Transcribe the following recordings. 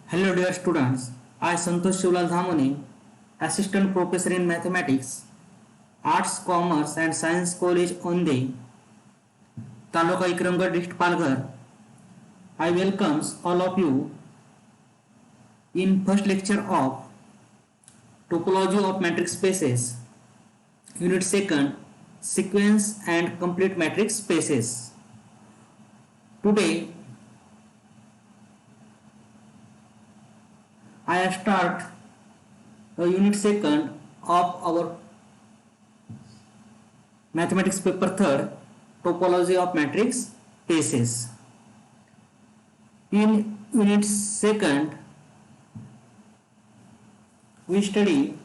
Hello dear students, I Santosh Shivlal Dhamane, Assistant Professor in Mathematics, Arts, Commerce and Science College Onde, Taluka Ikramgarh District Palghar. I welcomes all of you in first lecture of Topology of Matrix Spaces, Unit 2nd, Sequence and Complete Matrix Spaces. Today I start Unit 2nd of our Mathematics paper 3rd, Topology of Matrix Spaces. In Unit 2nd, we study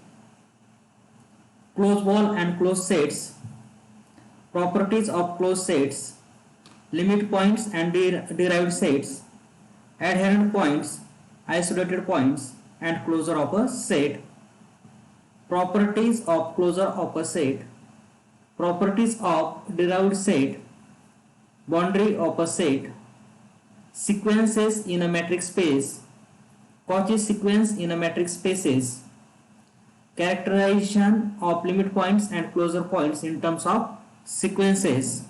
closed wall and closed sets, properties of closed sets, limit points and derived sets, adherent points, isolated points and closure of a set, properties of closure of a set, properties of derived set, boundary of a set, sequences in a matrix space, Cauchy sequence in a matrix spaces, characterization of limit points and closure points in terms of sequences,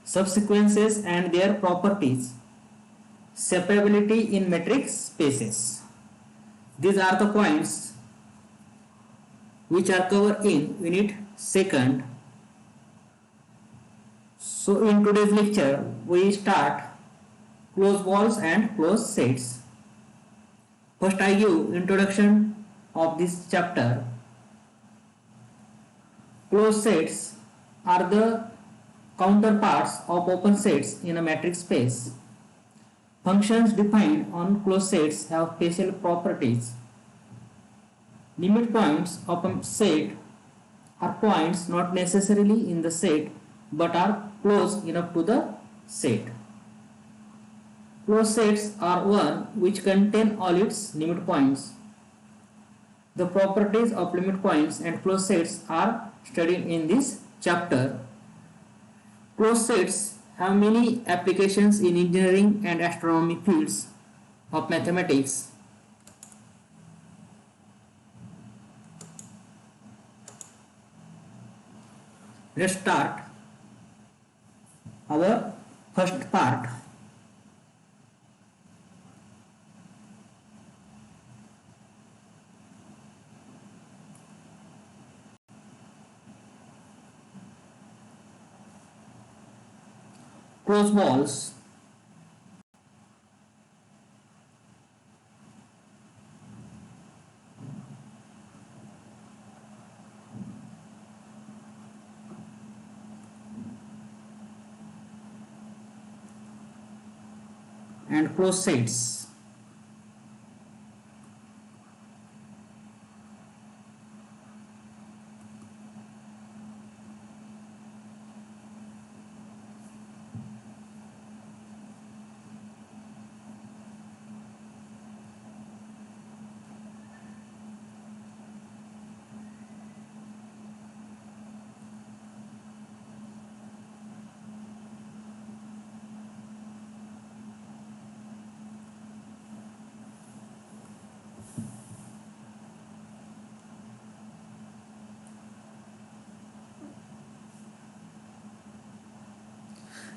subsequences and their properties, separability in matrix spaces. These are the points which are covered in Unit 2nd. So in today's lecture we start closed walls and closed sets. First I give introduction of this chapter. Closed sets are the counterparts of open sets in a matrix space. Functions defined on closed sets have special properties. Limit points of a set are points not necessarily in the set but are close enough to the set. Closed sets are one which contain all its limit points. The properties of limit points and closed sets are studied in this chapter. Closed sets have many applications in engineering and astronomy fields of mathematics. Let's start our first part. Closed walls. And closed sets.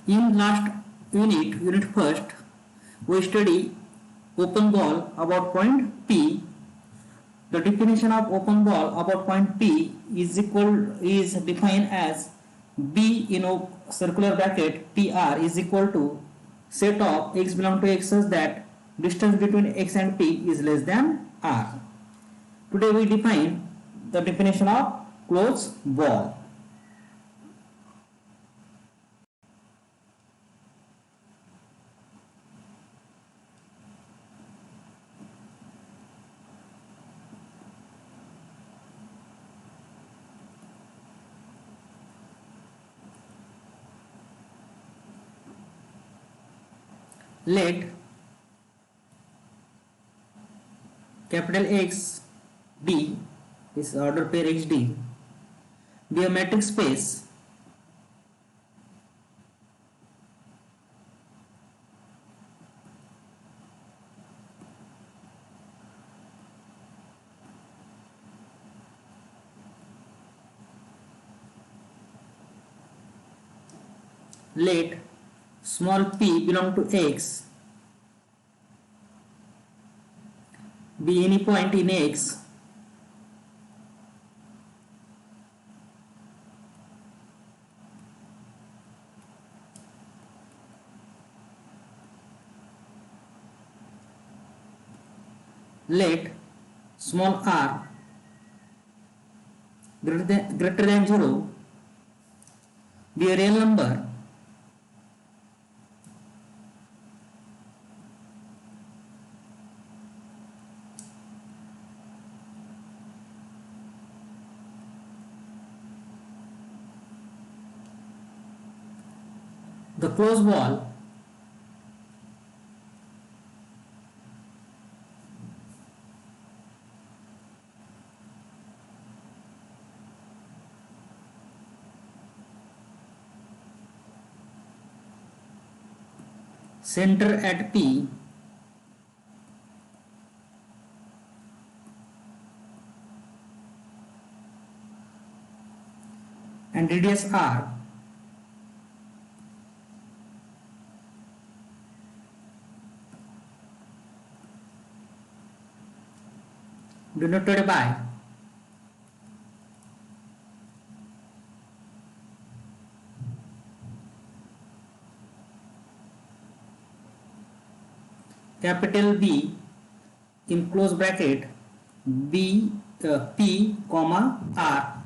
In last unit first, we study open ball about point P. The definition of open ball about point P is defined as B in a circular bracket PR is equal to set of x belong to x such that distance between x and P is less than R. Today we define the definition of closed ball. Let capital X D, this order pair XD, be a matrix space let small p belong to x be any point in x let small r greater than 0 be a real number the closed ball center at P and radius R denoted by capital B in close bracket B P comma R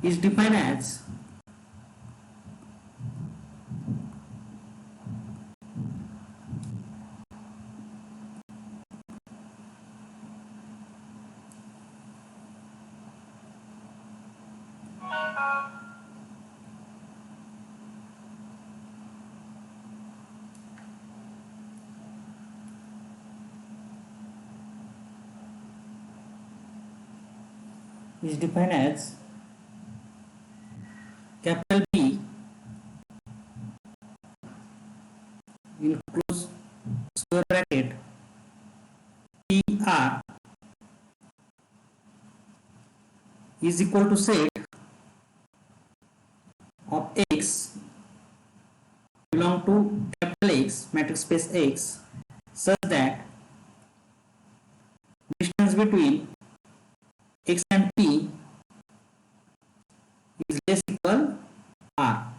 is defined as capital B in close square bracket PR is equal to set of X belong to capital X matrix space X such that distance between X and P is less equal R.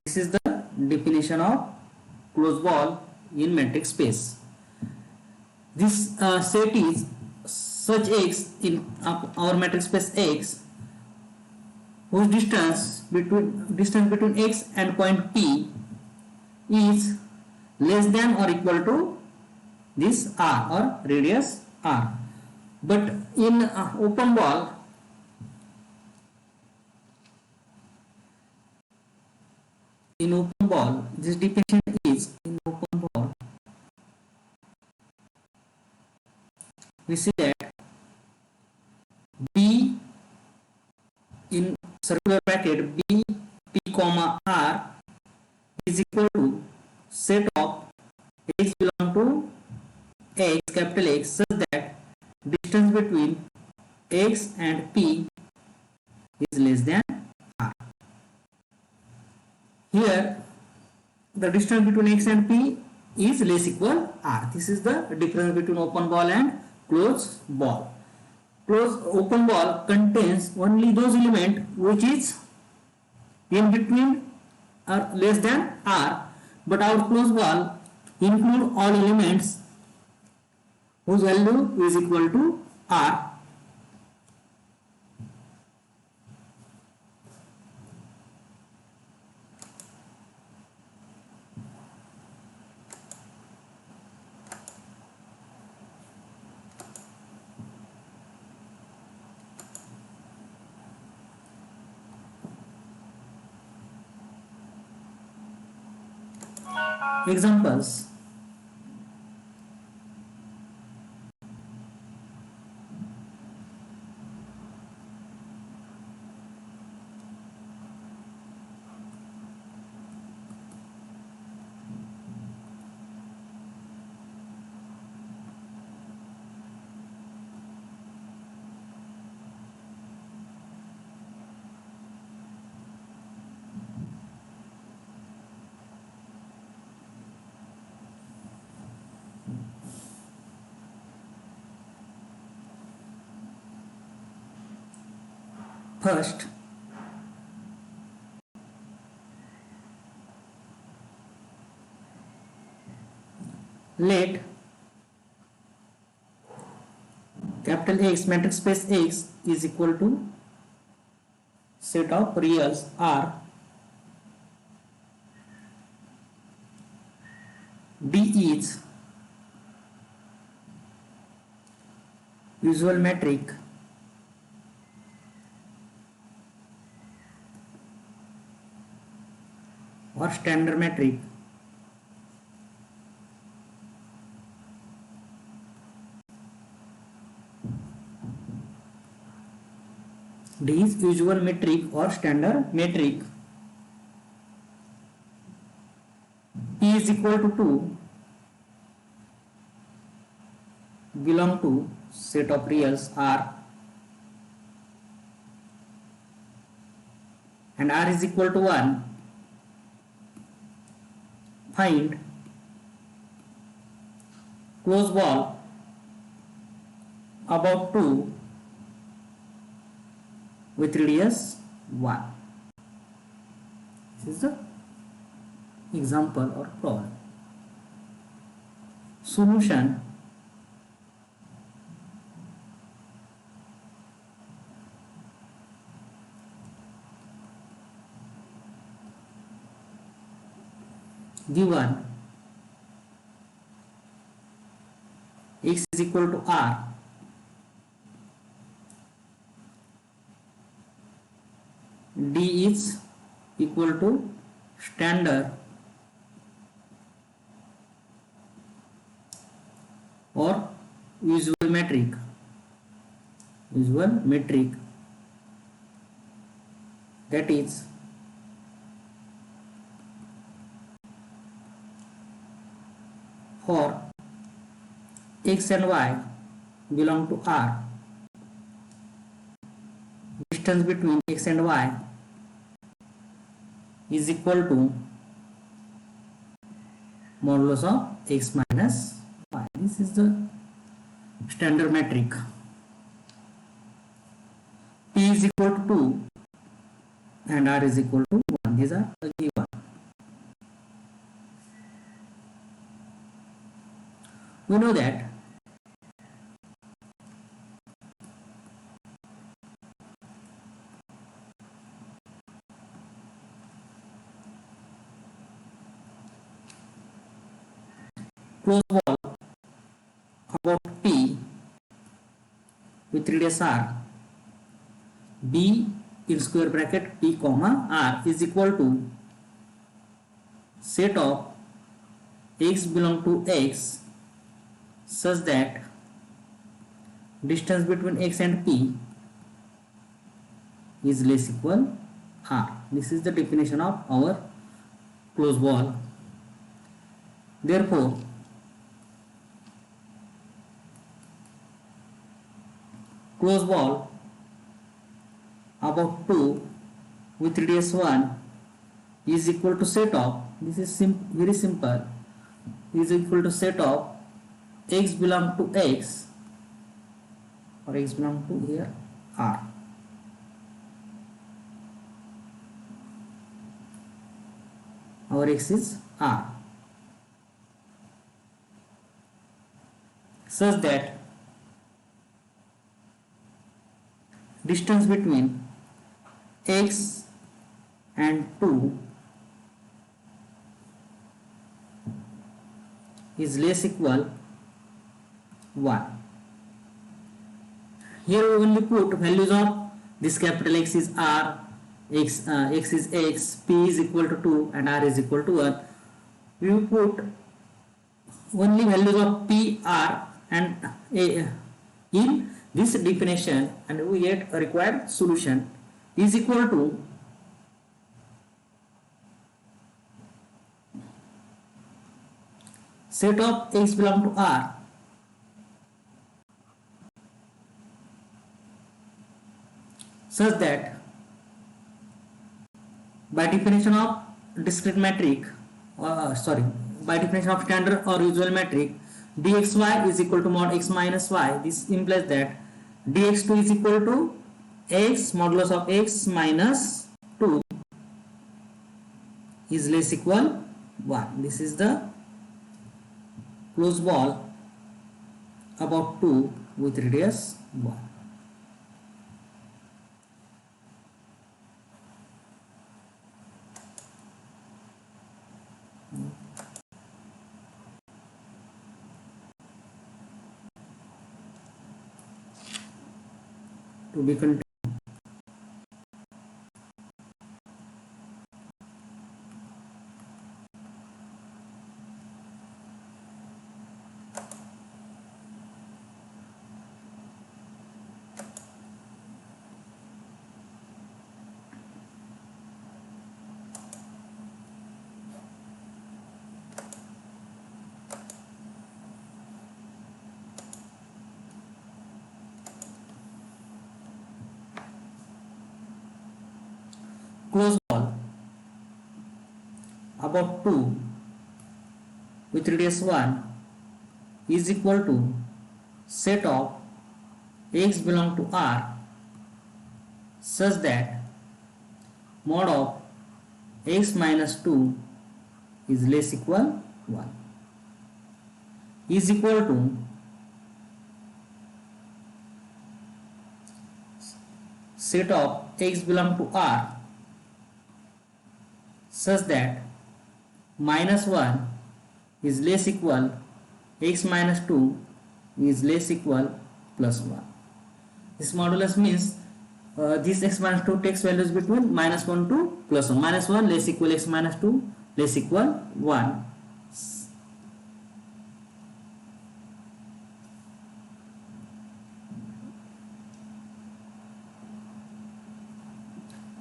This is the definition of closed ball in matrix space. This set is such X in our matrix space X whose distance between X and point P is less than or equal to this R or radius R. But in open ball this definition is in open ball we see that B in circular bracket B P comma R is equal to set of X belong to X capital X such that distance between X and P is less than R. Here the distance between X and P is less equal R. This is the difference between open ball and closed ball. Closed open ball contains only those elements which is in between or less than R, but our closed ball include all elements whose value is equal to R. Examples. First, let capital X matrix space X is equal to set of reals R. D is usual metric or standard metric. D is usual metric or standard metric. P is equal to 2 belong to set of reals R, and R is equal to 1. Find close ball about 2 with radius 1. This is the example or problem. Solution. Given X is equal to R, D is equal to standard or usual metric, that is for X and Y belong to R, distance between X and Y is equal to modulus of X minus Y. This is the standard metric. P is equal to 2 and R is equal to 1. These are the given. We know that close ball about P with radius R, B in square bracket P comma R is equal to set of X belong to X such that distance between X and P is less equal R. This is the definition of our close ball. Therefore, close ball about 2 with radius 1 is equal to set of, this is very simple, is equal to set of X belong to X or X belong to here R. Our X is R, such that distance between X and 2 is less equal 1. Here we only put values of this capital X is R, X is X, P is equal to 2 and R is equal to 1. We will put only values of P, R and A in this definition and we get a required solution is equal to set of X belong to R such that by definition of discrete metric by definition of standard or usual metric, dxy is equal to mod x minus y. This implies that dx2 is equal to x modulus of x minus 2 is less equal 1. This is the closed ball about 2 with radius 1. To be continued. Closed ball about 2 with radius 1 is equal to set of x belong to R such that mod of x minus 2 is less equal 1 is equal to set of x belong to R such that minus 1 is less equal x minus 2 is less equal plus 1. This modulus means this x minus 2 takes values between minus 1 to plus 1. Minus 1 less equal x minus 2 less equal 1.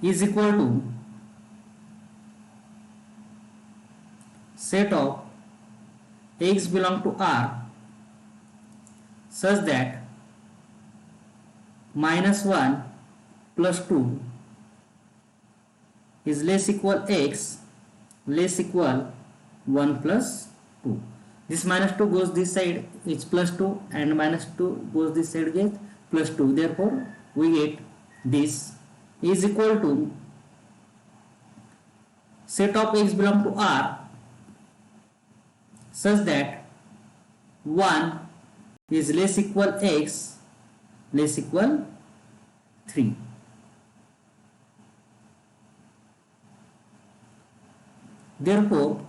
Is equal to set of x belong to R such that minus 1 plus 2 is less equal x less equal 1 plus 2. This minus 2 goes this side, it's plus 2, and minus 2 goes this side, gets plus 2. Therefore we get this is equal to set of x belong to R such that 1 is less equal x less equal 3. Therefore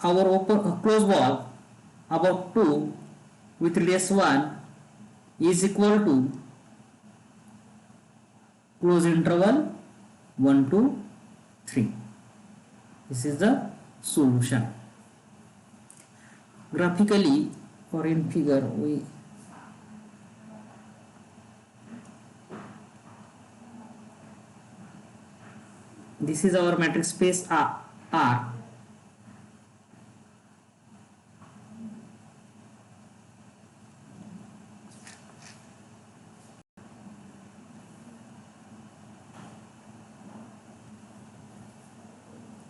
our closed ball about 2 with radius 1 is equal to closed interval 1 to 3. This is the solution. Graphically or in figure this is our matrix space R.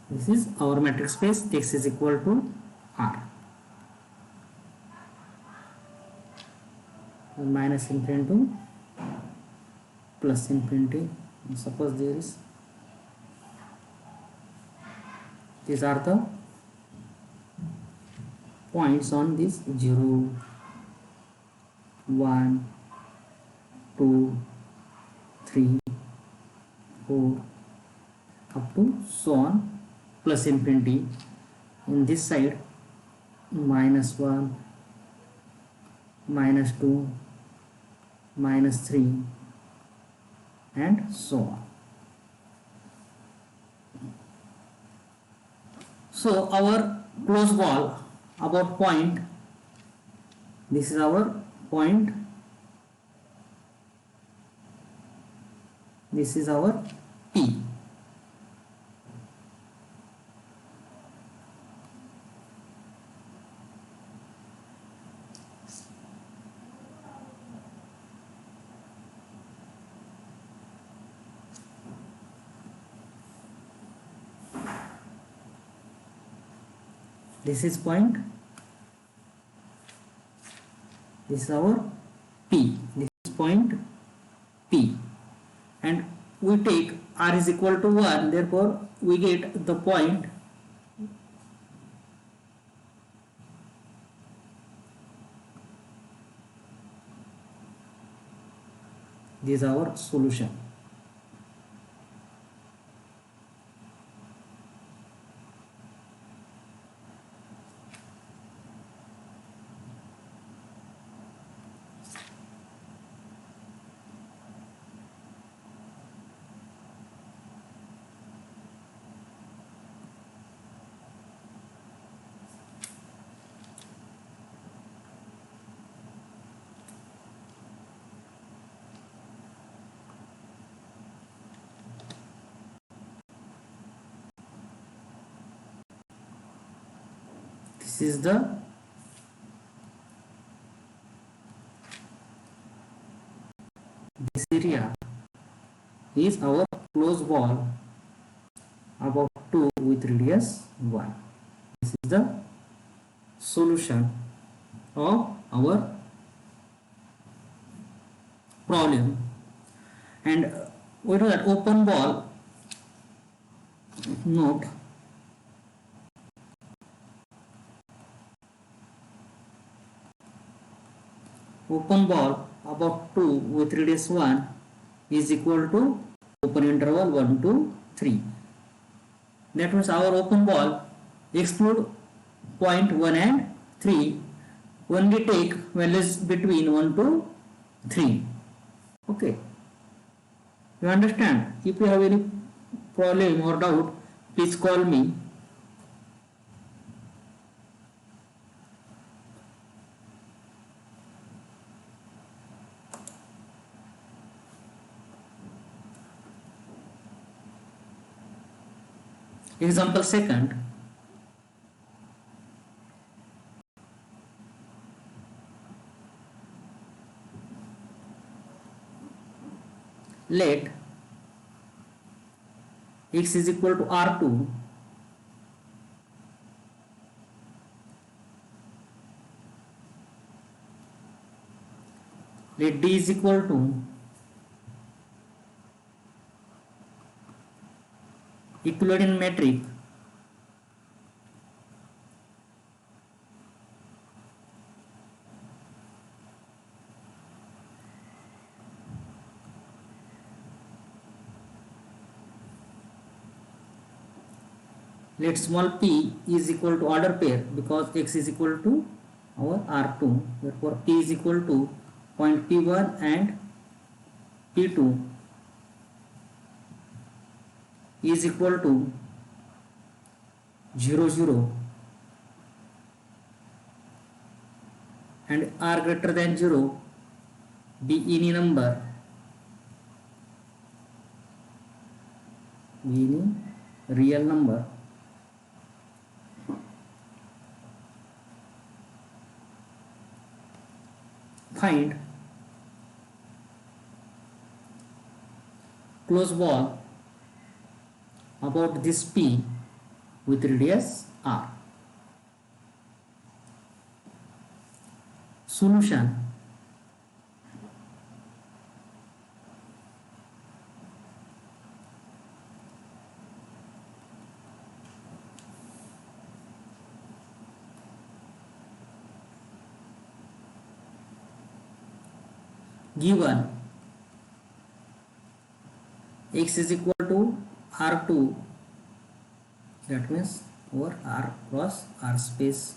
This is our matrix space, x is equal to R. Minus infinity to plus infinity. Suppose there is, these are the points on this 0, 1, 2, 3, 4 up to so on plus infinity. In this side minus 1, minus 2, minus 3 and so on. So our closed ball about point, this is our point, this is our P. This is point, this is our P, this is point P. take r is equal to 1, therefore we get the point this is our solution. This is the this area is our closed ball about 2 with radius 1. This is the solution of our problem. And we know that open ball, note open ball about 2 with radius 1 is equal to open interval 1 to 3. That means our open ball exclude point 1 and 3, only take values between 1 to 3. Okay, you understand? If you have any problem or doubt, please call me. Example second. Let x is equal to r2, let d is equal to equivalent metric let small p is equal to order pair, because x is equal to our r2, therefore p is equal to point p1 and p2 is equal to 0 0 and r greater than 0 be any number, be any real number. Find closed ball about this p with radius r. Solution. Given x is equal to r2, that means over r cross r space,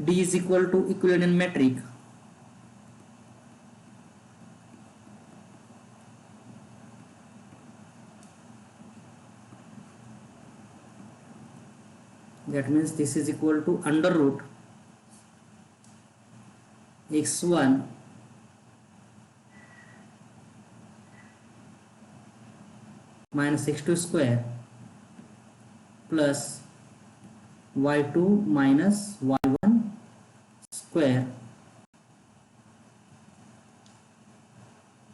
d is equal to equivalent metric that means this is equal to under root x1 minus x2 square plus y2 minus y1 square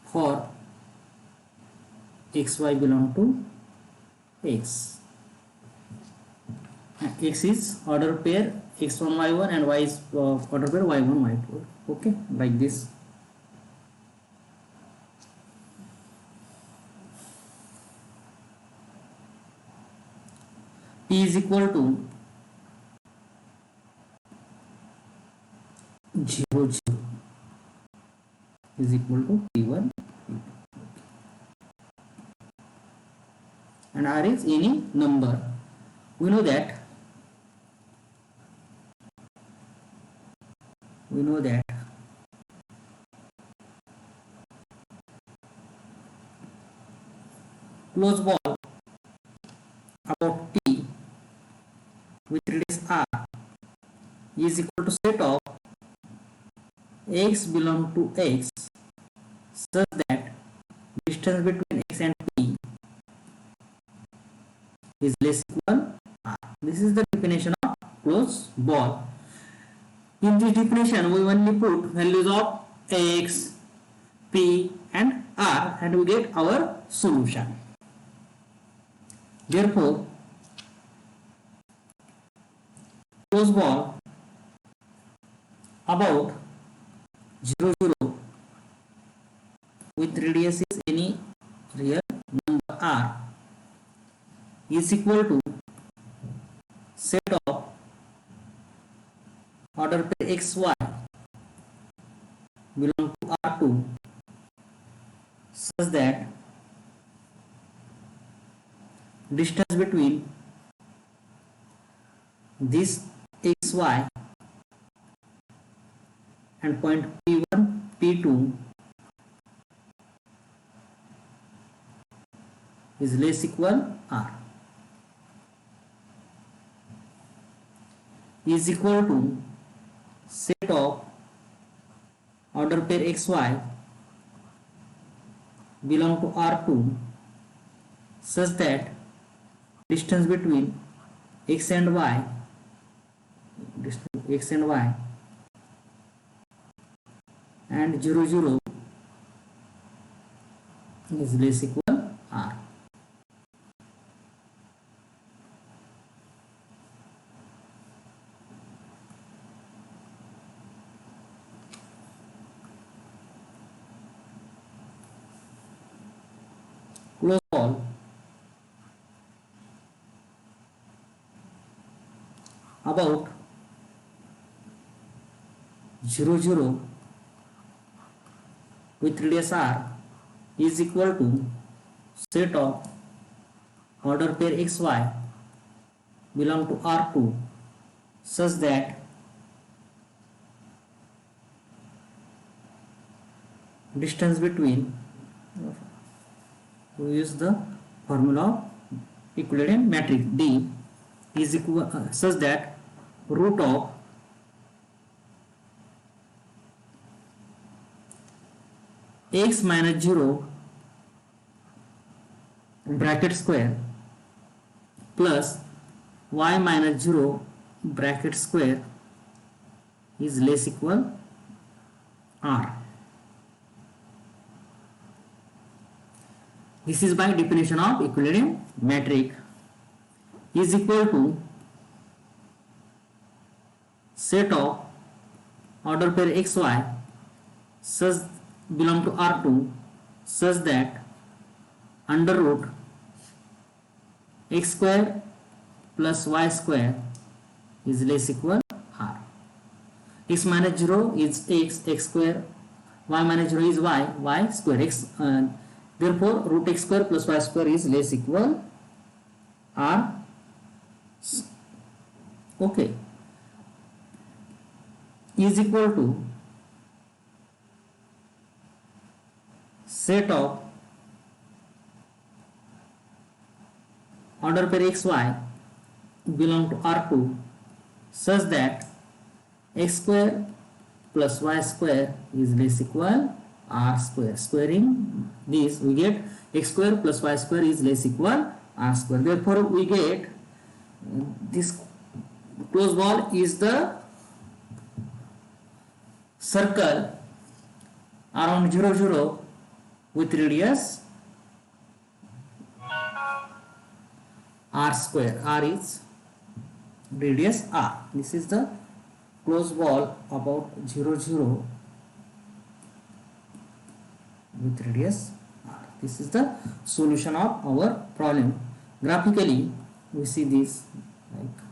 for xy belong to x. x is order pair x1 y1 and y is order pair y1 y2. Okay, like this. P is equal to 0 0 is equal to P1 P2, and R is any number. We know that closed ball about T with radius R is equal to set of x belong to x such that distance between x and P is less equal R. This is the definition of closed ball. In this definition, we only put values of x, P and R and we get our solution. Therefore, closed ball about 0 0 with radius is any real number R is equal to set of order pair xy belong to R2 such that distance between this xy and point P1 P2 is less equal R is equal to set of order pair xy belong to R2 such that distance between x and y and 0 0 is less equal R. Close ball about 0 0 with radius R is equal to set of order pair xy belong to R2 such that distance between, we use the formula of equilibrium matrix D is equal such that root of x minus 0 bracket square plus y minus 0 bracket square is less equal R. This is by definition of equilibrium matrix is equal to set of order pair xy such belong to R2 such that under root x square plus y square is less equal R. X minus 0 is x square, y minus 0 is y square, therefore root x square plus y square is less equal R. Okay, is equal to set of order pair xy belong to R2 such that x square plus y square is less equal R square. Squaring this, we get x square plus y square is less equal R square. Therefore, we get this closed ball is the circle around 0 0 with radius R square. R is radius r. This is the closed ball about 0 0 with radius r. This is the solution of our problem. Graphically we see this like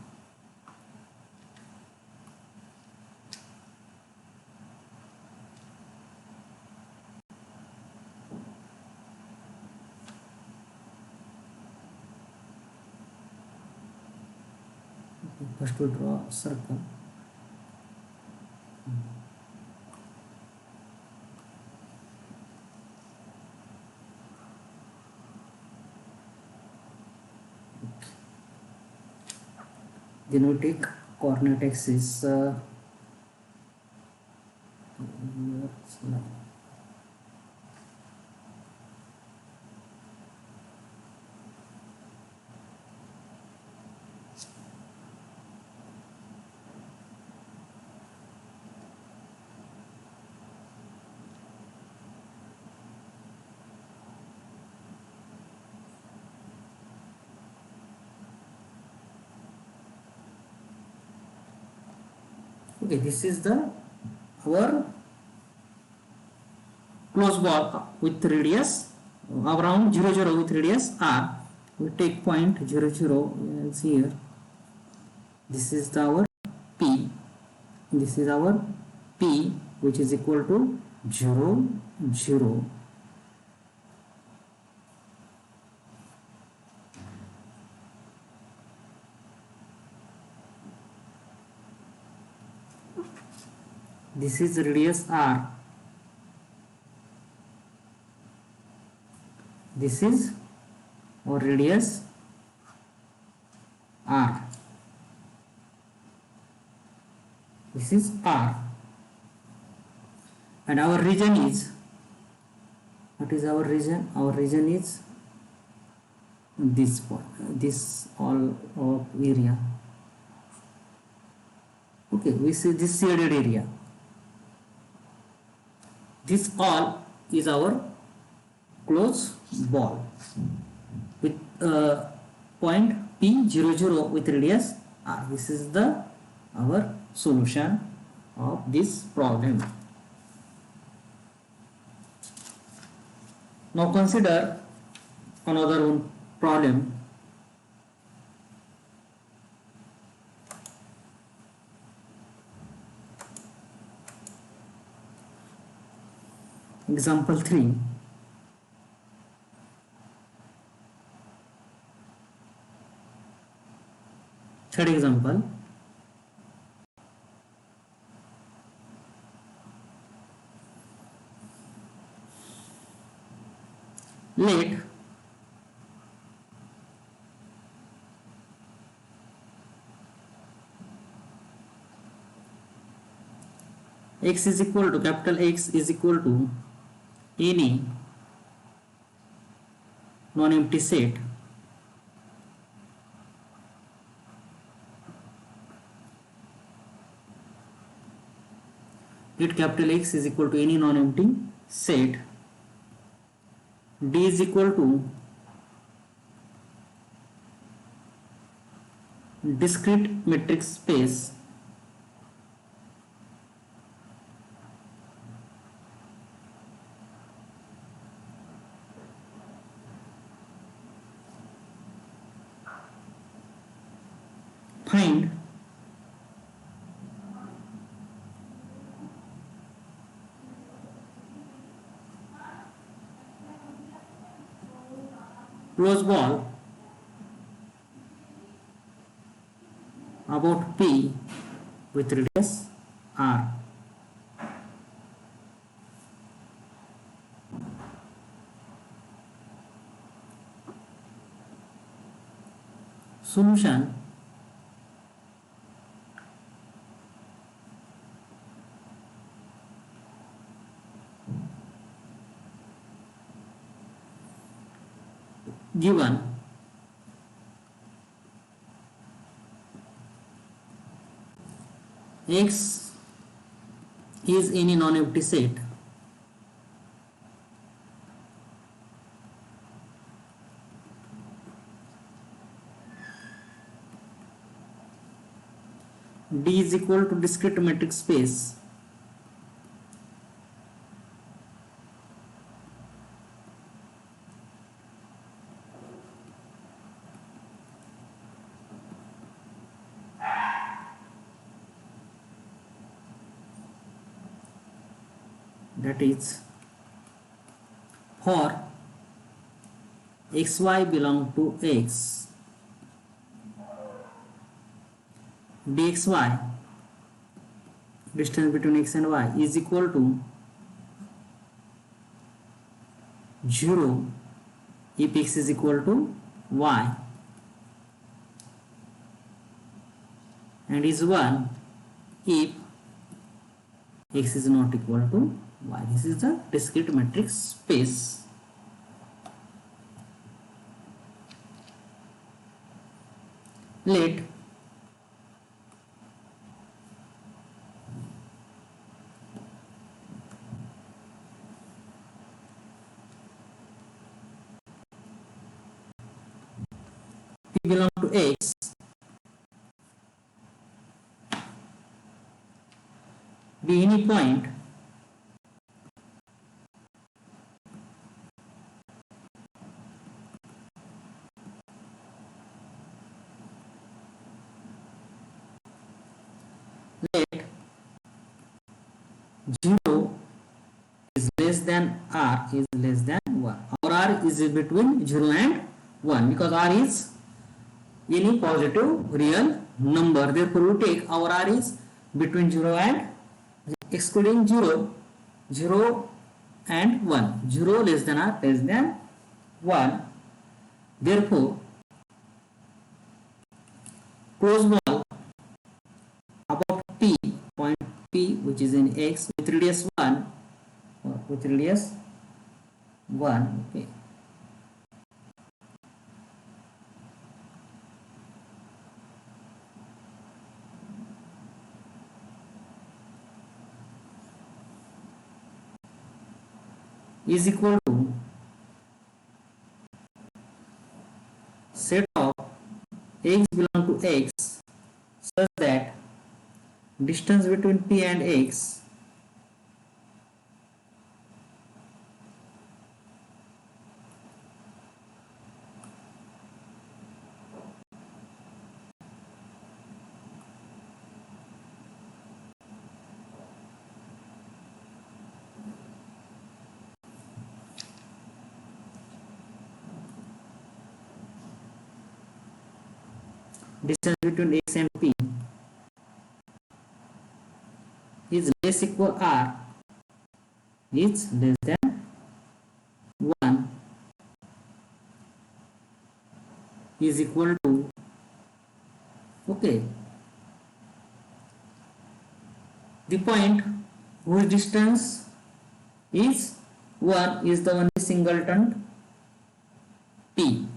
first we draw a circle. Then we take coordinate axis okay, this is the our closed ball with radius around 0 0 with radius r. We take point 0 0 here. This is our p. This is our p, which is equal to 0 0. This is radius r. This is our radius r. This is r. And our region is, what is our region? Our region is this part, this all of area. Okay, we see this shaded area. This all is our closed ball with point P 0 0 with radius r. This is the our solution of this problem. Now consider another one problem. Example 3. Third example. Let x is equal to, capital X is equal to any non-empty set let capital X is equal to any non-empty set. D is equal to discrete metric space find closed ball about P with radius R. Solution. Given X is any non-empty set D is equal to discrete metric space. That is, for xy belong to x, dxy, distance between x and y, is equal to 0 if x is equal to y, and is 1 if x is not equal to y. This is the discrete metric space. Let P belong to x be any point let 0 is less than r is less than 1, or r is between 0 and 1, because r is any positive real number. Therefore, we take our r is between 0 and excluding 0, 0 and 1, 0 less than r less than 1. Therefore, close ball about P, point P which is in x with radius 1, or with radius 1, okay. Is equal to set of x belong to x such that distance between P and x distance between x and P is less equal r is less than 1 is equal to, okay, the point whose distance is 1 is the only singleton P,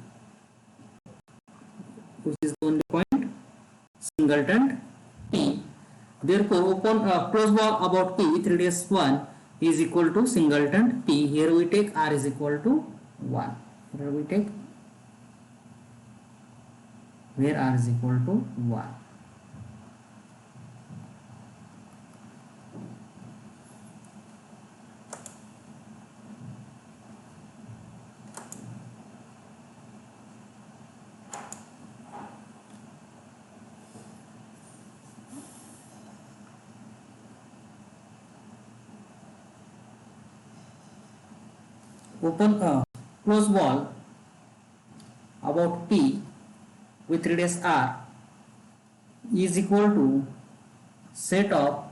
which is the only point singleton P. Therefore, open close ball about P with radius 1 is equal to singleton P. Here we take r is equal to 1. Here we take where r is equal to 1. Open close ball about P with radius r is equal to set of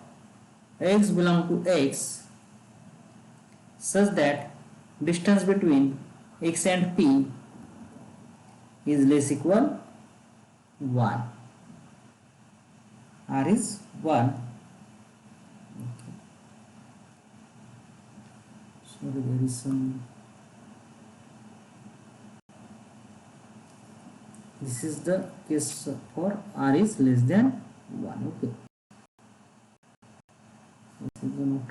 x belong to x such that distance between x and P is less equal 1. R is 1. Okay. Sorry, there is some. This is the case for r is less than 1. Okay. This is the note.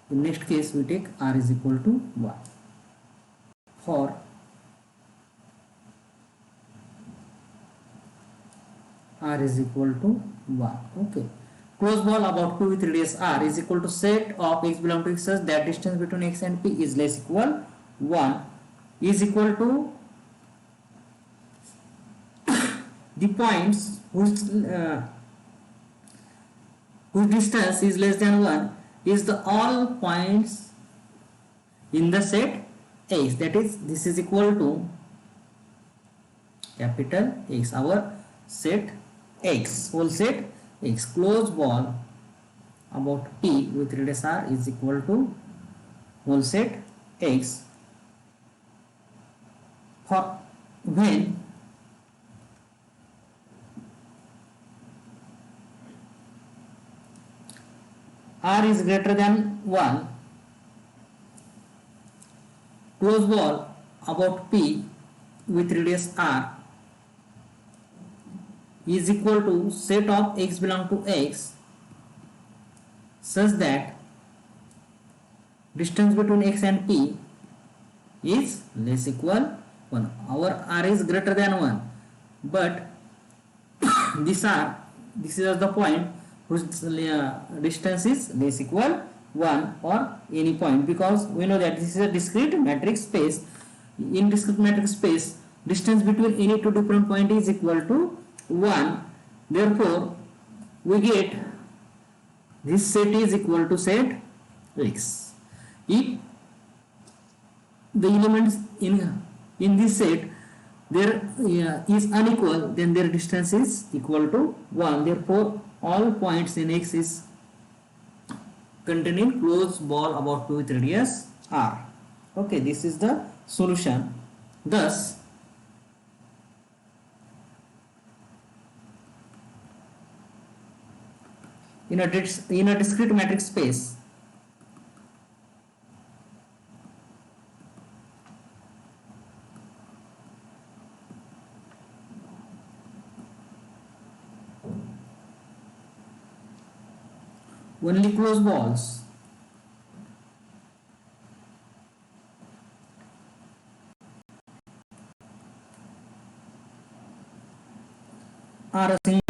In next case, we take r is equal to 1. For r is equal to 1. Okay, closed ball about p with radius r is equal to set of x belong to x such that distance between x and p is less equal 1 is equal to the points whose distance is less than 1 is the all points in the set x, that is this is equal to capital X, our set x, whole set x. Closed ball about p with radius r is equal to whole set x for when r is greater than 1. Closed ball about p with radius r is equal to set of x belong to x such that distance between x and p is less equal 1. Our r is greater than 1, but this is the point whose distance is less equal 1 or any point, because we know that this is a discrete matrix space. In discrete matrix space, distance between any two different points is equal to 1. Therefore we get this set is equal to set x. If the elements in this set there is unequal, then their distance is equal to 1. Therefore all points in x is containing closed ball about p with radius r. Okay, this is the solution. Thus in a discrete matrix space, only closed balls are a single